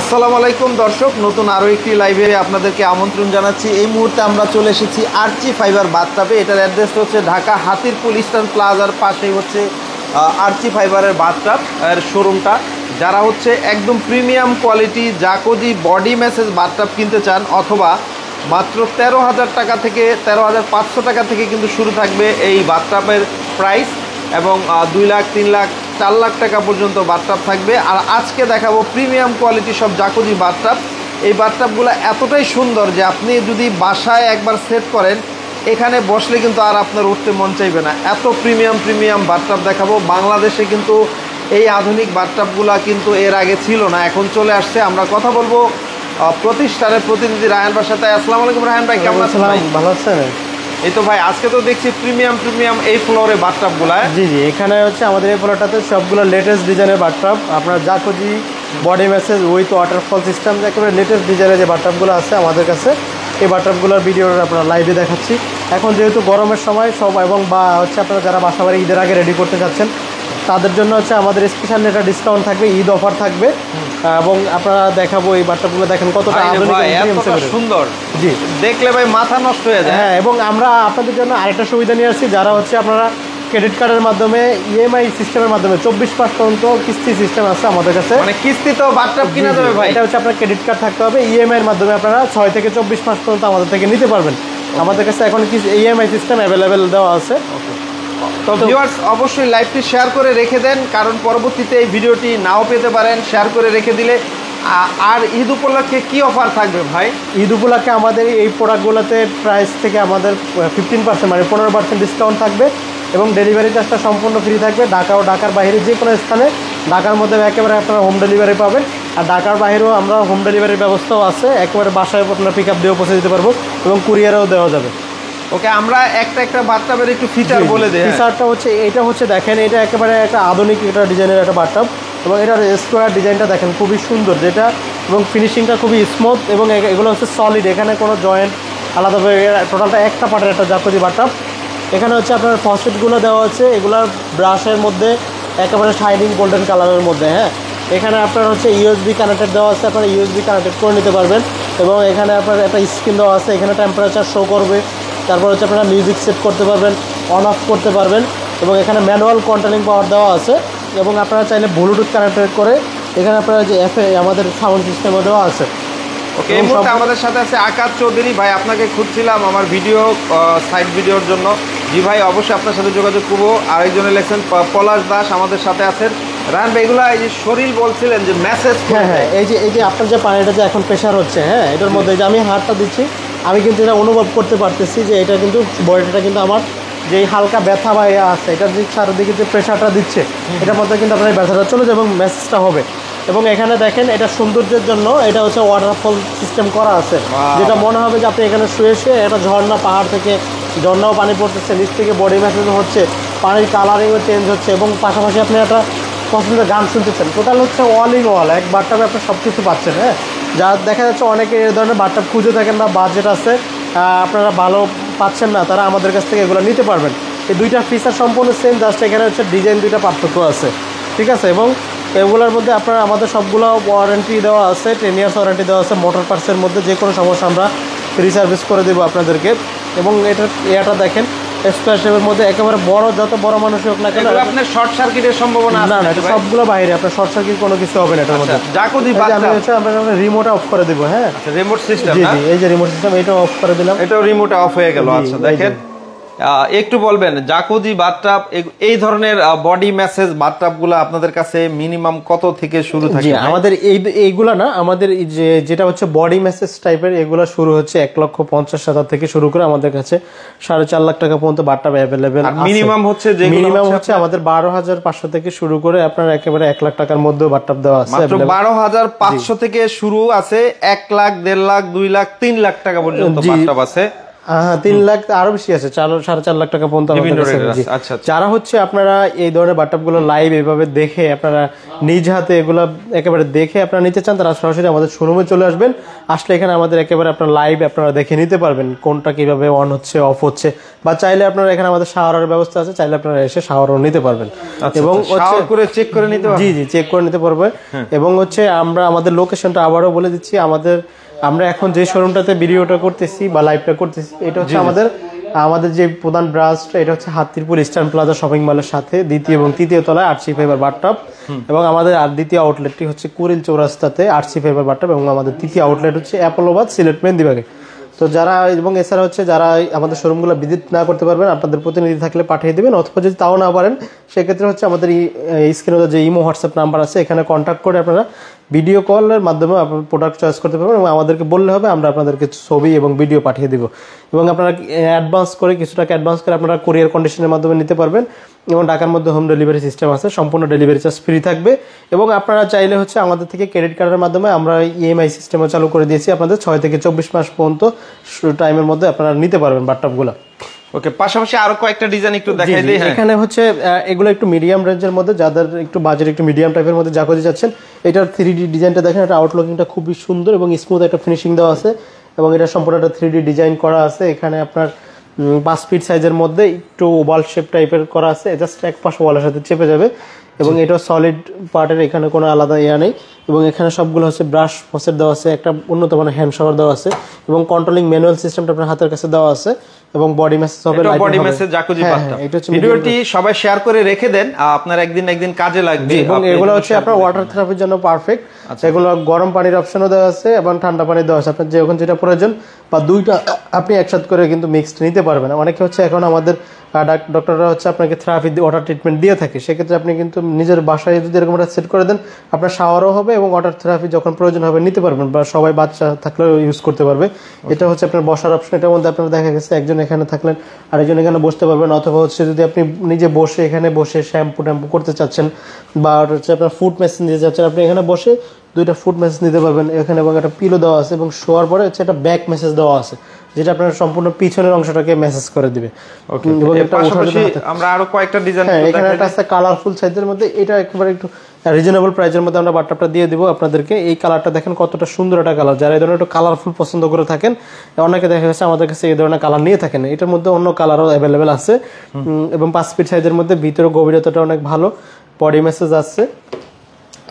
আসসালামু আলাইকুম দর্শক, নতুন আরও একটি লাইভে আপনাদেরকে আমন্ত্রণ জানাচ্ছি। এই মুহূর্তে আমরা চলে এসেছি আর্চি ফাইবার বাথটাবে। এটার অ্যাড্রেসটা হচ্ছে ঢাকা হাতিরপুল ইস্টার্ন প্লাজার পাশেই হচ্ছে আর্চি ফাইবারের বাথটাব এর শোরুমটা। যারা হচ্ছে একদম premium quality jacuzzi body massage bathtub কিনতে চান, অথবা মাত্র 13,000 টাকা থেকে 13,500 টাকা থেকে কিন্তু শুরু থাকবে এই বাথটাবের প্রাইস, এবং 2 লাখ 3 লাখ 4 লাখ টাকা পর্যন্ত বাথটাব থাকবে। আর আজকে দেখাবো প্রিমিয়াম কোয়ালিটি সব জাকোজি বাথটাব। এই বাথটাবগুলো এতটাই সুন্দর যে আপনি যদি বাসায় একবার সেট করেন, এখানে বসলে কিন্তু আর আপনার উঠতে মন চাইবে না। এত প্রিমিয়াম বাথটাব দেখাবো। বাংলাদেশে কিন্তু এই আধুনিক বাথটাবগুলো কিন্তু এর আগে ছিল না, এখন চলে আসছে। আমরা কথা বলবো প্রতিষ্ঠানের প্রতিনিধি রায়হান ভাইয়ের সাথে। আসসালামু আলাইকুম রায়হান ভাই, কেমন আছেন? ভালো আছেন? এই তো ভাই, আজকে তো দেখছি প্রিমিয়াম এই ফ্লোরে বাথটাবগুলো। জি, এখানে হচ্ছে আমাদের এই ফ্লোরটাতে সবগুলো লেটেস্ট ডিজাইনের বাথটাব। আপনার jacuzzi body massage with waterfall system, একেবারে লেটেস্ট ডিজাইনের যে বাথটাবগুলো আছে আমাদের কাছে, এই বাথটাবগুলোর ভিডিও আপনারা লাইভে দেখাচ্ছি। এখন যেহেতু গরমের সময় সব, এবং বা হচ্ছে আপনারা যারা বাসা বাড়ি ঈদের আগে রেডি করতে চাচ্ছেন, তাদের জন্য হচ্ছে আমাদের স্পেশাল একটা ডিসকাউন্ট থাকবে, ঈদ অফার থাকবে। এবং আপনারা দেখাবো এই বাথটাবগুলো দেখেন কতটা আধুনিক সুন্দর। জি, দেখলে ভাই মাথা নষ্ট হয়ে যায়। হ্যাঁ, এবং আমরা আপনাদের জন্য আরেকটা সুবিধা নিয়ে আসছি। যারা হচ্ছে আপনারা ক্রেডিট কার্ডের মাধ্যমে ইএমআই সিস্টেমের মাধ্যমে 24 মাস পর্যন্ত কিস্তি সিস্টেম আছে আমাদের কাছে। মানে কিস্তি তো বাথটাব কিনা যাবে ভাই? এটা হচ্ছে আপনার ক্রেডিট কার্ড থাকতে হবে। ইএমআই এর মাধ্যমে আপনারা 6 থেকে 24 মাস পর্যন্ত আমাদের থেকে নিতে পারবেন। আমাদের কাছে এখন কি ইএমআই সিস্টেম অ্যাভেলেবেল দেওয়া আছে। তো ভিউয়ার্স, অবশ্যই লাইভটি শেয়ার করে রেখে দেন, কারণ পরবর্তীতে এই ভিডিওটি নাও পেতে পারেন। শেয়ার করে রেখে দিলে। আর ঈদ উপলক্ষে কি অফার থাকবে ভাই? ঈদ উপলক্ষে আমাদের এই প্রোডাক্টগুলোতে প্রাইস থেকে আমাদের 15% মানে 15% ডিসকাউন্ট থাকবে, এবং ডেলিভারি চার্জটা সম্পূর্ণ ফ্রি থাকবে। ঢাকা ও ঢাকার বাইরে যে কোনো স্থানে, ঢাকার মধ্যে একেবারে আপনারা হোম ডেলিভারি পাবেন। আর ঢাকার বাইরেও আমরা হোম ডেলিভারির ব্যবস্থাও আছে, একেবারে বাসায় আপনারা পিক আপ দিয়েও পৌঁছে দিতে পারবো, এবং কুরিয়ারেও দেওয়া যাবে। ওকে, আমরা একটা বাথটাবের একটু ফিচার বলে দিই। ফিচারটা হচ্ছে এটা হচ্ছে দেখেন, এটা একেবারে একটা আধুনিক একটা ডিজাইনের একটা বাথটাব, এবং এটার স্কোয়ার ডিজাইনটা দেখেন খুবই সুন্দর যেটা, এবং ফিনিশিংটা খুবই স্মুথ, এবং এগুলো হচ্ছে সলিড, এখানে কোনো জয়েন্ট আলাদাভাবে, টোটালটা একটা পার্টের একটা জাকোজি বাথটাব। এখানে হচ্ছে আপনার ফসেটগুলো দেওয়া আছে, এগুলোর ব্রাশের মধ্যে একেবারে শাইনিং গোল্ডেন কালারের মধ্যে। হ্যাঁ, এখানে আপনার হচ্ছে ইউএসবি কানেক্টেড দেওয়া আছে, আপনারা ইউএসবি কানেক্টেড করে নিতে পারবেন। এবং এখানে আপনার একটা স্ক্রিন দেওয়া আছে, এখানে টেম্পারেচার শো করবে। তারপর হচ্ছে আপনারা মিউজিক সেট করতে পারবেন, অন অফ করতে পারবেন, এবং এখানে ম্যানুয়াল কন্ট্রোলিং পাওয়ার দেওয়া আছে। এবং আপনারা চাইলে ব্লুটুথ কানেক্টেড করে এখানে আপনারা যে আমাদের সাউন্ড সিস্টেমও দেওয়া আছে। ওকে, এই মুহূর্তে আমাদের সাথে আছে আকাশ চৌধুরী ভাই। আপনাকে খুঁজছিলাম আমার ভিডিও সাইড ভিডিওর জন্য। জি ভাই, অবশ্যই আপনার সাথে যোগাযোগ করবো। আরেকজন ইলেকশন পলাশ দাস আমাদের সাথে আছেন। রান ভাই, এগুলো এই যে শরীর বলছিলেন যে মেসেজ, হ্যাঁ, এই যে আপনার যে পানিটা যে এখন প্রেশার হচ্ছে, হ্যাঁ, এটার মধ্যে যে আমি হাতটা দিচ্ছি, আমি কিন্তু এটা অনুভব করতে পারতেছি যে এটা কিন্তু বডিটা কিন্তু আমার যে হালকা ব্যথা বা আছে, এটার যে চারিদিকে যে প্রেশারটা দিচ্ছে, এটার মধ্যে কিন্তু আপনার ব্যথাটা চলে যাবে এবং মেসেজটা হবে। এবং এখানে দেখেন, এটা সৌন্দর্যের জন্য এটা হচ্ছে ওয়াটারফল সিস্টেম করা আছে, যেটা মনে হবে যে আপনি এখানে শুয়ে একটা ঝর্ণা, পাহাড় থেকে ঝর্ণাও পানি পড়তেছে, নিচ থেকে বডি ম্যাসেজ হচ্ছে, পানির কালারিংও চেঞ্জ হচ্ছে, এবং পাশাপাশি আপনি একটা পছন্দের গান শুনতেছেন। টোটাল হচ্ছে অল ইন অল, এক বাথটাবে আপনি সব কিছু পাচ্ছেন। হ্যাঁ, যা দেখা যাচ্ছে অনেকে এই ধরনের বাথটাব খুঁজে থাকেন বা বাজেট আছে, আপনারা ভালো পাচ্ছেন না, তারা আমাদের কাছ থেকে এগুলো নিতে পারবেন। এই দুইটা ফিচার সম্পূর্ণ সেম, জাস্ট এখানে হচ্ছে ডিজাইন দুইটা পার্থক্য আছে, ঠিক আছে। এবং এগুলোর মধ্যে আপনারা আমাদের সবগুলো ওয়ারেন্টি দেওয়া আছে, 10 ইয়ার্স ওয়ারেন্টি দেওয়া আছে। মোটর পার্টসের মধ্যে যে কোনো সমস্যা আমরা রিসার্ভিস করে দেবো আপনাদেরকে। এবং এটা দেখেন স্কোয়ার শেপের মধ্যে, একেবারে বড়, যত বড় মানুষই হোক না কেন, আপনার শর্ট সার্কিটের সম্ভাবনা না, এটা সবগুলো বাইরে, আপনার শর্ট সার্কিট কোনো কিছু হবে না এটার মধ্যে। আমরা রিমোট অফ করে দিব। হ্যাঁ, রিমোট সিস্টেম, এই যে রিমোট সিস্টেম, এটা অফ করে দিলাম, এটাও রিমোট অফ হয়ে গেল। আচ্ছা, দেখেন একটু বলবেন জাকোজি বাথটাব, এই ধরনের বডি ম্যাসেজ বাথটাবগুলো আপনাদের কাছে মিনিমাম কত থেকে শুরু থাকে? আমাদের এইগুলা না, আমাদের যেটা হচ্ছে বডি ম্যাসেজ টাইপের, এগুলা শুরু হচ্ছে 1,50,000 থেকে শুরু করে আমাদের কাছে 4.5 লাখ টাকা পর্যন্ত বাথটাব অ্যাভেলেবেল। মিনিমাম হচ্ছে আমাদের 12,500 থেকে শুরু করে আপনার একেবারে 1 লাখ টাকার মধ্যে বাথটাব দেওয়া আছে। মাত্র 12,500 থেকে শুরু আছে, 1 লাখ, 1.5 লাখ, 2 লাখ, 3 লাখ টাকা পর্যন্ত বাথটাব আছে। 3 লাখ আরো বেশি আছে, 4.5 লাখ টাকা পর্যন্ত আমাদের কাছে। আচ্ছা, যারা হচ্ছে আপনারা এই ধরনের বাথটাবগুলো লাইভ এভাবে দেখে আপনারা নিজ হাতে এগুলো একেবারে দেখে আপনারা নিতে চান, তারা সরাসরি আমাদের শোরুমে চলে আসবেন। আসলে এখানে আমাদের একেবারে আপনারা লাইভ আপনারা দেখে নিতে পারবেন কোনটা কিভাবে অন হচ্ছে অফ হচ্ছে, বা চাইলে আপনারা এখানে আমাদের শাওয়ারের ব্যবস্থা আছে, চাইলে আপনারা এসে শাওয়ারও নিতে পারবেন এবং শাওয়ার করে চেক করে নিতে পারবেন। জি চেক করে নিতে পারবেন। এবং হচ্ছে আমরা আমাদের লোকেশনটা আবারও বলে দিচ্ছি, আমরা এখন যে শোরুমটাতে ভিডিওটা করতেছি বা লাইভটা করতেছি, এটা হচ্ছে আমাদের যে প্রধান ব্রাঞ্চটা, এটা হচ্ছে হাতিরপুল ইস্টার্ন প্লাজা শপিং মলের সাথে দ্বিতীয় এবং তৃতীয় তলায় আরসি ফাইবার বাথটাব, এবং আমাদের আর দ্বিতীয় আউটলেটটি হচ্ছে কুড়িল চৌরাস্তাতে আরসি ফাইবার বাথটাব, এবং আমাদের তৃতীয় আউটলেট হচ্ছে অ্যাপোলোবাদ সিলেট মেহেন্দিবাগে। তো যারা এবং এছাড়া হচ্ছে যারা আমাদের শোরুমগুলো ভিজিট না করতে পারবেন, আপনাদের প্রতিনিধি থাকলে পাঠিয়ে দেবেন, অথবা যদি তাও না পারেন সেক্ষেত্রে হচ্ছে আমাদের এই স্ক্রিনে যে ইমো হোয়াটসঅ্যাপ নাম্বার আছে, এখানে কন্ট্যাক্ট করে আপনারা ভিডিও কলের মাধ্যমে আপনার প্রোডাক্ট চয়েস করতে পারবেন, এবং আমাদেরকে বললে হবে, আমরা আপনাদেরকে ছবি এবং ভিডিও পাঠিয়ে দেবো। এবং আপনারা অ্যাডভান্স করে কিছু টাকা অ্যাডভান্স করে আপনারা কোরিয়ার কন্ডিশনের মাধ্যমে নিতে পারবেন, এবং ঢাকার মধ্যে হোম ডেলিভারি সিস্টেম আছে, সম্পূর্ণ ডেলিভারি চার্জ ফ্রি থাকবে। এবং আপনারা চাইলে হচ্ছে আমাদের থেকে ক্রেডিট কার্ডের মাধ্যমে আমরা ইএমআই সিস্টেমও চালু করে দিয়েছি, আপনাদের 6 থেকে 24 মাস পর্যন্ত টাইমের মধ্যে আপনারা নিতে পারবেন বাথটাবগুলো। ওকে, পাশাপাশি আরো কয়েকটা ডিজাইন একটু দেখাই দিই। এখানে হচ্ছে এগুলো একটু মিডিয়াম রেঞ্জের মধ্যে, যাদের একটু বাজেট একটু মিডিয়াম টাইপের মধ্যে জাকুজি যাচ্ছেন, এটার 3D ডিজাইনটা দেখেন, এটা আউটলুকিংটা খুবই সুন্দর এবং স্মুথ একটা ফিনিশিং দেওয়া আছে, এবং এটা সম্পূর্ণ একটা 3D ডিজাইন করা আছে। এখানে আপনার 5 ফিট সাইজের মধ্যে একটু ওভাল শেপ টাইপের করা আছে, জাস্ট এক পাশ ওয়ালের সাথে চেপে যাবে, এবং এটা সলিড পার্টের, এখানে কোনো আলাদা ইয়া নেই। এবং এখানে সবগুলো হচ্ছে ব্রাশ ফসেট দেওয়া আছে, একটা উন্নত মানের হ্যান্ড শাওয়ার দেওয়া আছে, এবং কন্ট্রোলিং ম্যানুয়াল সিস্টেমটা আপনার হাতের কাছে দেওয়া আছে, এবং বডি ম্যাসেজ হবে, বডি ম্যাসেজ জাকুজি বাথটাব। ভিডিওটি সবাই শেয়ার করে রেখে দেন, আপনার একদিন কাজে লাগবে। এবং এগুলো হচ্ছে আপনার ওয়াটার থেরাপির জন্য পারফেক্ট। এগুলো গরম পানির অপশনও দেওয়া আছে এবং ঠান্ডা পানি দেওয়া আছে, আপনার যখন যেটা প্রয়োজন, বা দুইটা আপনি একসাথে করে কিন্তু মিক্সড নিতে পারবেন। অনেকে হচ্ছে এখন আমাদের ডক্টররা হচ্ছে আপনাকে থেরাপি ওয়াটার ট্রিটমেন্ট দিয়ে থাকে, সেক্ষেত্রে আপনি কিন্তু নিজের বাসায় যদি এরকম একটা সেট করে দেন, আপনার শাওয়ারও হবে এবং ওয়াটার থেরাপি যখন প্রয়োজন হবে নিতে পারবেন, বা সবাই বাচ্চা থাকলেও ইউজ করতে পারবে। এটা হচ্ছে আপনার বসার অপশন, এটার মধ্যে আপনার দেখা গেছে একজন এখানে থাকলেন, আরেকজন এখানে বসতে পারবেন, অথবা হচ্ছে যদি আপনি নিজে বসে এখানে বসে শ্যাম্পু ট্যাম্পু করতে চাচ্ছেন, বা হচ্ছে আপনার ফুড মেশিন দিতে চাচ্ছেন, আপনি এখানে বসে দুইটা ফুড মেসেজ নিতে পারবেন এখানে, এবং একটা পিলো দেওয়া আছে, এবং শোয়ার পরে হচ্ছে একটা ব্যাক মেসেজ দেওয়া আছে, যেটা আপনার সম্পূর্ণ পিছনের অংশটাকে মেসেজ করে দিবে। এবং আমরা আরো কয়েকটা ডিজাইন, এখানে একটা আছে কালারফুল সাইজের মধ্যে, এটা একেবারে একটু রিজনেবল প্রাইসের মধ্যে আমরা বাথটাবটা দিয়ে দিব আপনাদেরকে। এই কালারটা দেখেন কতটা সুন্দর একটা কালার, যারা এই ধরনের একটু কালারফুল পছন্দ করে থাকেন, অনেকে দেখা গেছে আমাদের কাছে এই ধরনের কালার নিয়ে থাকেন, এটার মধ্যে অন্য কালারও অ্যাভেলেবেল আছে, এবং 5 ফিট সাইজের মধ্যে, ভিতরে গভীরতাটা অনেক ভালো, বডি মেসেজ আছে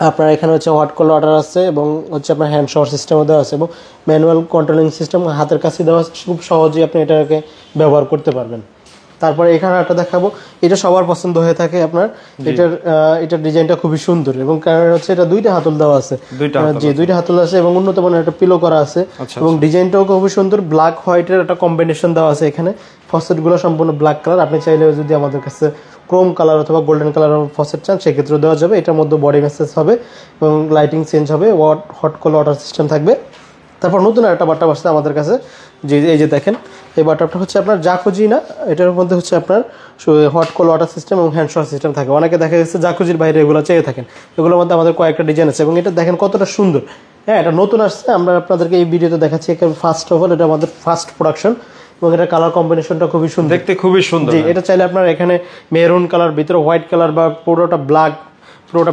আপনার। এখানে হচ্ছে হট কোল্ড ওয়াটার আছে, এবং হচ্ছে আপনার হ্যান্ড শাওয়ার সিস্টেমও দেওয়া আছে, এবং ম্যানুয়াল কন্ট্রোলিং সিস্টেম হাতের কাছে দেওয়া আছে, খুব সহজেই আপনি এটাকে ব্যবহার করতে পারবেন। তারপরে এখানে একটা দেখাবো, এটা সবার পছন্দ হয়ে থাকে আপনার, এটার ডিজাইনটা খুবই সুন্দর, এবং কারণ হচ্ছে এটা দুইটা হাতল দেওয়া আছে, দুইটা হাতল আছে, এবং উন্নত মানের একটা পিলো করা আছে, এবং ডিজাইনটাও খুবই সুন্দর, ব্ল্যাক হোয়াইটের একটা কম্বিনেশন দেওয়া আছে এখানে। ফসেটগুলো সম্পূর্ণ ব্ল্যাক কালার, আপনি চাইলে যদি আমাদের কাছে ক্রোম কালার অথবা গোল্ডেন কালার ফসেট চান সেক্ষেত্রে দেওয়া যাবে। এটার মধ্যে বডি মেসেজ হবে এবং লাইটিং চেঞ্জ হবে, হট কোল্ড ওয়াটার সিস্টেম থাকবে। তারপর নতুন একটা বাথটাব আসছে আমাদের কাছে, যে এই যে দেখেন, এই বাথটাবটা হচ্ছে আপনার জাকুজি না, এটার মধ্যে হচ্ছে আপনার হট কোল্ড ওয়াটার সিস্টেম এবং হ্যান্ড শাওয়ার সিস্টেম থাকে। অনেকে দেখা যাচ্ছে জাকুজির বাইরে এগুলো চেয়ে থাকেন, এগুলোর মধ্যে আমাদের কয়েকটা ডিজাইন আছে, এবং এটা দেখেন কতটা সুন্দর। হ্যাঁ, এটা নতুন আসছে, আমরা আপনাদেরকে এই ভিডিওতে দেখাচ্ছি, ফার্স্ট অফ অল এটা আমাদের ফার্স্ট প্রোডাকশন, এবং এটা কালার কম্বিনেশনটা খুবই সুন্দর, দেখতে খুবই সুন্দর। এটা চাইলে আপনার এখানে মেরুন কালার, ভিতরে হোয়াইট কালার, বা পুরোটা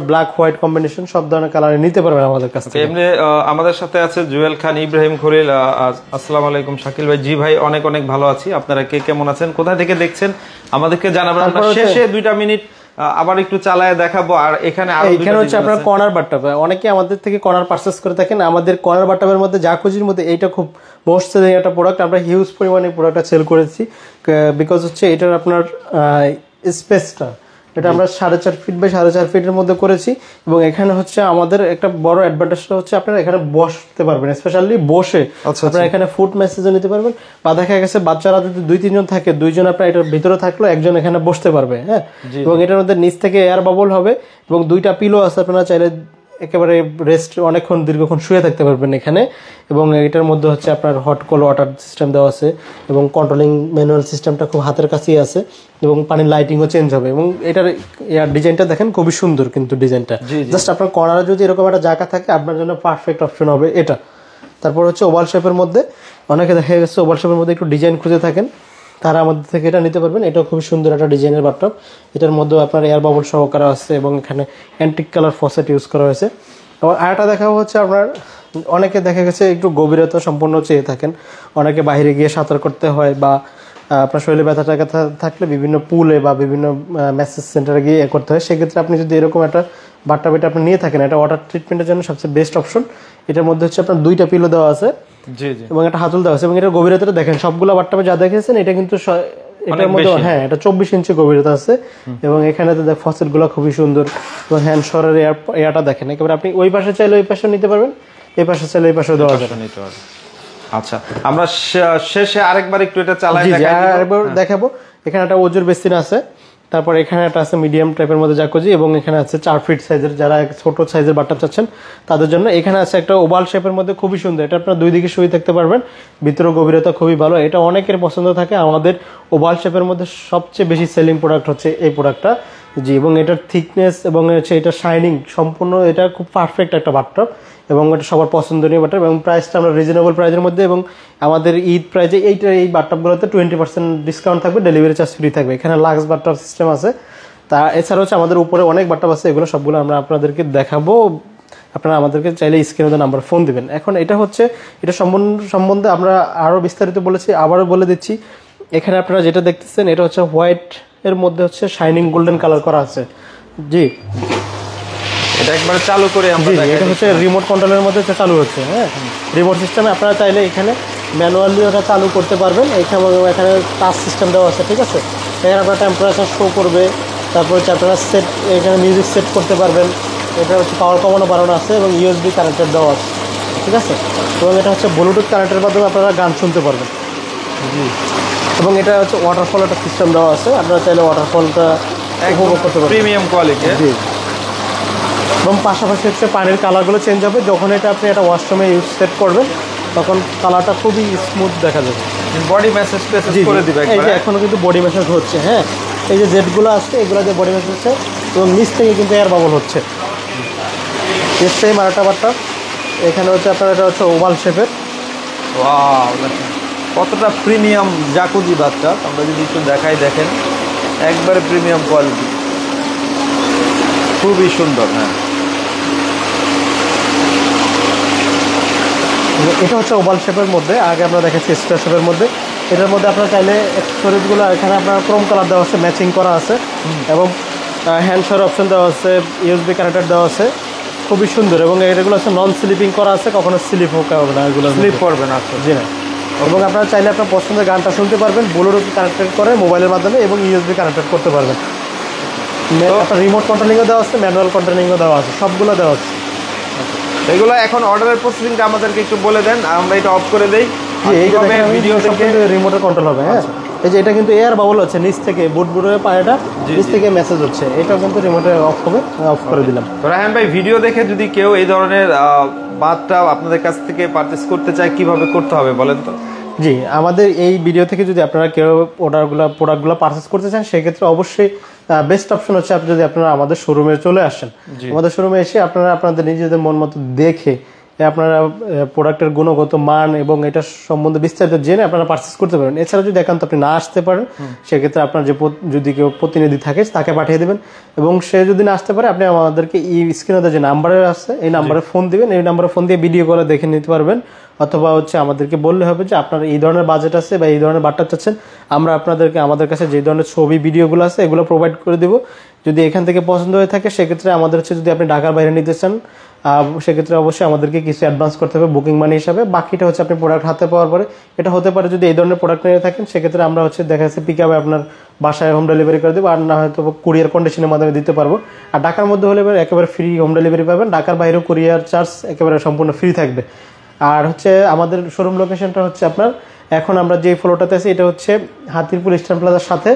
ব্ল্যাক হোয়াইট কম্বিনেশন, সব ধরনের কালারে নিতে পারবেন আমাদের কাছ থেকে। এমনি আমাদের সাথে আছে জুয়েল খান, ইব্রাহিম খলিল। আসসালামু আলাইকুম শাকিল ভাই। জি ভাই, অনেক অনেক ভালো আছি। আপনারা কে কেমন আছেন, কোথা থেকে দেখছেন আমাদেরকে জানাবেন। আমরা শেষে 2 মিনিট আবার একটু চালায় দেখাবো। আর এখানে হচ্ছে আপনার কর্নার বাথটাব, অনেকে আমাদের থেকে কর্নার পারচেজ করে থাকেন। আমাদের কর্নার বাথটাবের মধ্যে জাকুজির মধ্যে এইটা খুব মোস্ট সেলিং একটা প্রোডাক্ট, আমরা হিউজ পরিমাণে প্রোডাক্টটা সেল করেছি, বিকজ হচ্ছে এটার আপনার স্পেসটা, এটা আমরা 4.5 ফিট বাই 4.5 ফিটের মধ্যে করেছি। এবং এখানে হচ্ছে আমাদের একটা বড় অ্যাডভান্টেজটা হচ্ছে আপনারা এখানে বসতে পারবেন, স্পেশালি বসে আপনারা এখানে ফুড মেসেজও নিতে পারবেন, বা দেখা গেছে বাচ্চারা যদি 2-3 জন থাকে, 2 জন আপনার এটার ভিতরে থাকলো, একজন এখানে বসতে পারবে। হ্যাঁ, এবং এটার মধ্যে নিচ থেকে এয়ার বাবল হবে, এবং 2টা পিলো আছে, আপনারা চাইলে একেবারে রেস্ট অনেকক্ষণ দীর্ঘক্ষণ শুয়ে থাকতে পারবেন এখানে। এবং এটার মধ্যে হচ্ছে আপনার হট কোল্ড ওয়াটার সিস্টেম দেওয়া আছে, এবং কন্ট্রোলিং ম্যানুয়াল সিস্টেমটা খুব হাতের কাছেই আছে, এবং পানির লাইটিংও চেঞ্জ হবে। এবং এটার ডিজাইনটা দেখেন খুবই সুন্দর, কিন্তু ডিজাইনটা জাস্ট আপনার কর্নারে যদি এরকম একটা জায়গা থাকে আপনার জন্য পারফেক্ট অপশন হবে এটা। তারপর হচ্ছে ওভাল শেপের মধ্যে, অনেকে দেখা গেছে ওভাল শেপের মধ্যে একটু ডিজাইন খুঁজে থাকেন, তারা আমাদের থেকে এটা নিতে পারবেন। এটাও খুবই সুন্দর একটা ডিজাইনের বাথটব। এটার মধ্যে আপনার এয়ার বাবল সহকারে আছে এবং এখানে অ্যান্টিক কালার ফসেট ইউজ করা হয়েছে। এবং আরেকটা দেখা হচ্ছে আপনার অনেকে দেখা গেছে একটু গভীরতা সম্পূর্ণ চেয়ে থাকেন, অনেকে বাইরে গিয়ে সাঁতার করতে হয় বা আপনার শরীরে ব্যথা ট্যাথা থাকলে বিভিন্ন পুলে বা বিভিন্ন ম্যাসেজ সেন্টারে গিয়ে করতে হয়। সেক্ষেত্রে আপনি যদি এরকম একটা বাথটব এটা আপনি নিয়ে থাকেন, এটা ওয়াটার ট্রিটমেন্টের জন্য সবচেয়ে বেস্ট অপশন। এটার মধ্যে হচ্ছে আপনার 2টা পিলো দেওয়া আছে এবং একটা হাতল দেওয়া আছে এবং এটা গভীরতাটা দেখেন, সবগুলো বাথটবে যা দেখেছেন এটা কিন্তু এটার মধ্যে হ্যাঁ এটা 24 ইঞ্চি গভীরতা আছে এবং এখানে তো ফসেট গুলো খুবই সুন্দর এবং হ্যান্ড শরের এয়ারটা দেখেন একেবারে আপনি ওই পাশে চাইলে ওই পাশে নিতে পারবেন, এই পাশে চাইলে এই পাশে দেওয়া যাবে। আচ্ছা, আমরা শেষে আরেকবার একটু এটা চালাই দেখাবো। এখানে একটা ওজোর বেসিন আছে, তারপর এখানে একটা আছে মিডিয়াম টাইপের মধ্যে জাকুজি এবং এখানে আছে 4 ফিট সাইজের, যারা ছোট সাইজের বাথটব চাচ্ছেন তাদের জন্য। এখানে আছে একটা ওভাল শেপের মধ্যে খুবই সুন্দর, এটা আপনার 2 দিকে শুয়ে থাকতে পারবেন, ভিতরে গভীরতা খুবই ভালো। এটা অনেকের পছন্দ থাকে, আমাদের ওভাল শেপের মধ্যে সবচেয়ে বেশি সেলিং প্রোডাক্ট হচ্ছে এই প্রোডাক্টটা। জি, এবং এটার থিকনেস এবং হচ্ছে এটা শাইনিং সম্পূর্ণ, এটা খুব পারফেক্ট একটা বাথটব এবং এটা সবার পছন্দনীয় বাথটব এবং প্রাইসটা আমরা রিজনেবল প্রাইসের মধ্যে এবং আমাদের ঈদ প্রাইজে এই বাথটবগুলোতে 20% ডিসকাউন্ট থাকবে, ডেলিভারি চার্জ ফ্রি থাকবে। এখানে লাক্স বাথটব সিস্টেম আছে, তা এছাড়া হচ্ছে আমাদের উপরে অনেক বাথটব আছে, এগুলো সবগুলো আমরা আপনাদেরকে দেখাবো। আপনারা আমাদেরকে চাইলে স্ক্রিনে নাম্বার ফোন দিবেন। এখন এটা হচ্ছে এটা সম্বন্ধে আমরা আরও বিস্তারিত বলেছি, আবারও বলে দিচ্ছি। এখানে আপনারা যেটা দেখতেছেন এটা হচ্ছে হোয়াইট এর মধ্যে হচ্ছে শাইনিং গোল্ডেন কালার করা আছে। জি, এটা একবার চালু করে আমরা দেখাই। এটা হচ্ছে রিমোট কন্ট্রোলের মধ্যে চালু হচ্ছে। হ্যাঁ, রিমোট সিস্টেমে আপনারা চাইলে এখানে ম্যানুয়ালি ওটা চালু করতে পারবেন। এখানে টাচ সিস্টেম দেওয়া আছে, ঠিক আছে। এখানে আপনার টেম্পারেচার শো করবে, তারপর হচ্ছে আপনারা সেট এখানে মিউজিক সেট করতে পারবেন। এটা হচ্ছে পাওয়ার কমানো বাড়ানো আছে এবং ইউএসবি কানেক্টেড দেওয়া আছে, ঠিক আছে। এবং এটা হচ্ছে ব্লুটুথ কানেক্টের মাধ্যমে আপনারা গান শুনতে পারবেন। জি, এবং এটা হচ্ছে ওয়াটারফল একটা সিস্টেম দেওয়া আছে, আপনারা চাইলে ওয়াটারফলটা উপভোগ করতে পারবেন, প্রিমিয়াম কোয়ালিটি। জি, এবং পাশাপাশি হচ্ছে পানির কালারগুলো চেঞ্জ হবে যখন এটা আপনি একটা ওয়াশরুমে ইউজ সেট করবেন, তখন কালারটা খুবই স্মুথ দেখা যাবে। বডি ম্যাসেজ করে দিবে এই যে এখনো কিন্তু বডি ম্যাসেজ হচ্ছে। হ্যাঁ, এই যে জেটগুলো আছে এগুলো যে বডি ম্যাসেজ হচ্ছে এবং নিচ থেকে কিন্তু এয়ার বাবল হচ্ছে। এর সেম আরেকটা বাথটব এখানে হচ্ছে আপনার, এটা হচ্ছে ওভাল শেপের। ওয়াও, কতটা প্রিমিয়াম জাকুজি বাথটব, আমরা যদি একটু দেখাই, দেখেন একবারে প্রিমিয়াম কোয়ালিটি, খুবই সুন্দর। হ্যাঁ, এটা হচ্ছে ওভাল শেপের মধ্যে, আগে আমরা দেখেছি স্কোয়ার শেপের মধ্যে। এটার মধ্যে আপনারা চাইলে অ্যাক্সেসরিজগুলো এখানে আপনার ক্রোম কালার দেওয়া আছে, ম্যাচিং করা আছে এবং হ্যান্ড শোর অপশন দেওয়া আছে, ইউএসবি কানেক্টর দেওয়া আছে, খুবই সুন্দর। এবং এগুলো হচ্ছে নন স্লিপিং করা আছে, কখনো স্লিপ হবে না, এগুলো স্লিপ করবে না। জি না। এবং আপনারা চাইলে আপনার পছন্দের গানটা শুনতে পারবেন ব্লুটুথ কানেক্টেড করে মোবাইলের মাধ্যমে এবং ইউএসবি কানেক্টেড করতে পারবেন। আপনার রিমোট কন্ট্রোলিংও দেওয়া আছে, ম্যানুয়াল কন্ট্রোলিংও দেওয়া আছে, সবগুলো দেওয়া আছে। এগুলো এখন অর্ডারের প্রসেসিংটা আমাদেরকে একটু বলে দেন, আমরা এটা অফ করে দেই। এইভাবে ভিডিও থেকে রিমোটে কন্ট্রোল হবে। হ্যাঁ, এই যে এটা কিন্তু এয়ার বাবল হচ্ছে নিচ থেকে, বুটবুটের পায়েটা নিচ থেকে মেসেজ হচ্ছে, এটাও কিন্তু রিমোটে অফ হবে, অফ করে দিলাম। তো রায়হান ভাই, ভিডিও দেখে যদি কেউ এই ধরনের বাথটব আপনাদের কাছ থেকে পারচেজ করতে চায়, কিভাবে করতে হবে বলেন তো? জি, আমাদের এই ভিডিও থেকে যদি আপনারা কেউ প্রোডাক্টগুলো পারচেস করতে চান, সেক্ষেত্রে অবশ্যই বেস্ট অপশন হচ্ছে আপনি যদি আপনারা আমাদের শোরুমে চলে আসেন। আমাদের শোরুমে এসে আপনারা আপনাদের নিজেদের মন মতো দেখে আপনারা প্রোডাক্টের গুণগত মান এবং এটা সম্বন্ধে বিস্তারিত জেনে আপনারা পারচেস করতে পারেন। এছাড়া যদি একান্ত আপনি না আসতে পারেন, সেক্ষেত্রে আপনার যদি কেউ প্রতিনিধি থাকে তাকে পাঠিয়ে দেবেন এবং সে যদি না আসতে পারে, আপনি আমাদেরকে এই স্ক্রিনে যে নাম্বারে আছে এই নাম্বারে ফোন দিবেন, এই নাম্বারে ফোন দিয়ে ভিডিও করে দেখে নিতে পারবেন। অথবা হচ্ছে আমাদেরকে বললে হবে যে আপনার এই ধরনের বাজেট আছে বা এই ধরনের বাট্টা চাচ্ছেন, আমরা আপনাদেরকে আমাদের কাছে যে ধরনের ছবি ভিডিওগুলো আছে এগুলো প্রোভাইড করে দেবো। যদি এখান থেকে পছন্দ হয়ে থাকে, সেক্ষেত্রে আমাদের হচ্ছে যদি আপনি ঢাকার বাইরে নিতে চান, সেক্ষেত্রে অবশ্যই আমাদেরকে কিছু অ্যাডভান্স করতে হবে বুকিং মানি হিসাবে। বাকিটা হচ্ছে আপনি প্রোডাক্ট হাতে পাওয়ার পরে, এটা হতে পারে যদি এই ধরনের প্রোডাক্ট নিয়ে থাকেন, সেক্ষেত্রে আমরা হচ্ছে দেখা যাচ্ছে পিক আপে আপনার বাসায় হোম ডেলিভারি করে দেবো, আর না হয়তো কুরিয়ার কন্ডিশনের মাধ্যমে দিতে পারবো। আর ঢাকার মধ্যে হলে একেবারে ফ্রি হোম ডেলিভারি পাবেন, ঢাকার বাইরেও কুরিয়ার চার্জ একেবারে সম্পূর্ণ ফ্রি থাকবে। আর হচ্ছে আমাদের শোরুম লোকেশনটা হচ্ছে আপনার, এখন আমরা যে ফ্লোরটাতে আছি এটা হচ্ছে হাতিরপুল ইস্টার্ন প্লাজার সাথে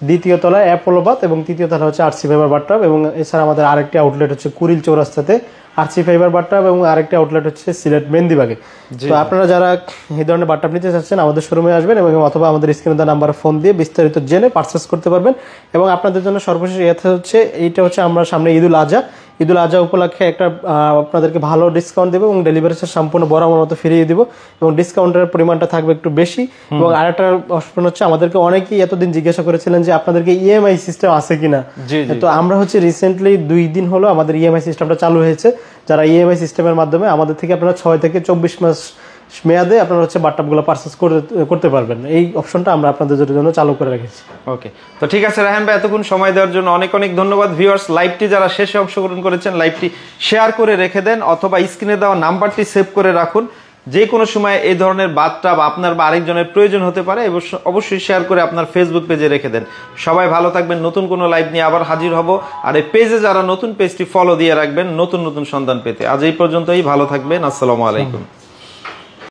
দ্বিতীয় তলায় অ্যাপোলোবাদ এবং তৃতীয় তলা হচ্ছে আরসি ফাইবার বাথটব। এবং এছাড়া আমাদের আরেকটি আউটলেট হচ্ছে কুড়িল চৌরাস্তাতে আরসি ফাইবার বাথটব এবং আরেকটি আউটলেট হচ্ছে সিলেট মেহেন্দিবাগে। তো আপনারা যারা এই ধরনের বাথটব নিতে চাচ্ছেন আমাদের শোরুমে আসবেন এবং অথবা আমাদের স্ক্রিনে দেওয়া নাম্বারে ফোন দিয়ে বিস্তারিত জেনে পারচেস করতে পারবেন। এবং আপনাদের জন্য সর্বশেষ এটা হচ্ছে আমরা সামনে ঈদুল আজহা, ঈদুল আজহা উপলক্ষে একটা আপনাদেরকে ভালো ডিসকাউন্ট দেবো এবং ডেলিভারি চার্জ সম্পূর্ণ বরাবর মতো ফিরিয়ে দিব এবং ডিসকাউন্টের পরিমাণটা থাকবে একটু বেশি। এবং আরেকটা অপশন হচ্ছে, আমাদেরকে অনেকেই এতদিন জিজ্ঞাসা করেছিলেন যে আপনাদেরকে ইএমআই সিস্টেম আছে কিনা। তো আমরা হচ্ছে রিসেন্টলি 2 দিন হলো আমাদের ইএমআই সিস্টেমটা চালু হয়েছে। যারা ইএমআই সিস্টেমের মাধ্যমে আমাদের থেকে আপনারা 6 থেকে 24 মাস মেয়াদে আপনারা হচ্ছে বাথটাবগুলো পারচেজ করতে পারবেন, এই অপশনটা আমরা আপনাদের জন্য চালু করে রেখেছি। ওকে, তো ঠিক আছে রায়হান ভাই, এতক্ষণ সময় দেওয়ার জন্য অনেক অনেক ধন্যবাদ। ভিউয়ার্স, লাইভটি যারা শেষে অংশগ্রহণ করেছেন লাইভটি শেয়ার করে রেখে দেন অথবা স্ক্রিনে দেওয়া নাম্বারটি সেভ করে রাখুন। যে কোনো সময় এই ধরনের বাথটাব আপনার বা আরেকজনের প্রয়োজন হতে পারে, অবশ্যই শেয়ার করে আপনার ফেসবুক পেজে রেখে দেন। সবাই ভালো থাকবেন, নতুন কোনো লাইভ নিয়ে আবার হাজির হব। আর এই পেজে যারা নতুন, পেজটি ফলো দিয়ে রাখবেন নতুন নতুন সন্ধান পেতে। আজ এই পর্যন্তই, ভালো থাকবেন, আসসালামু আলাইকুম।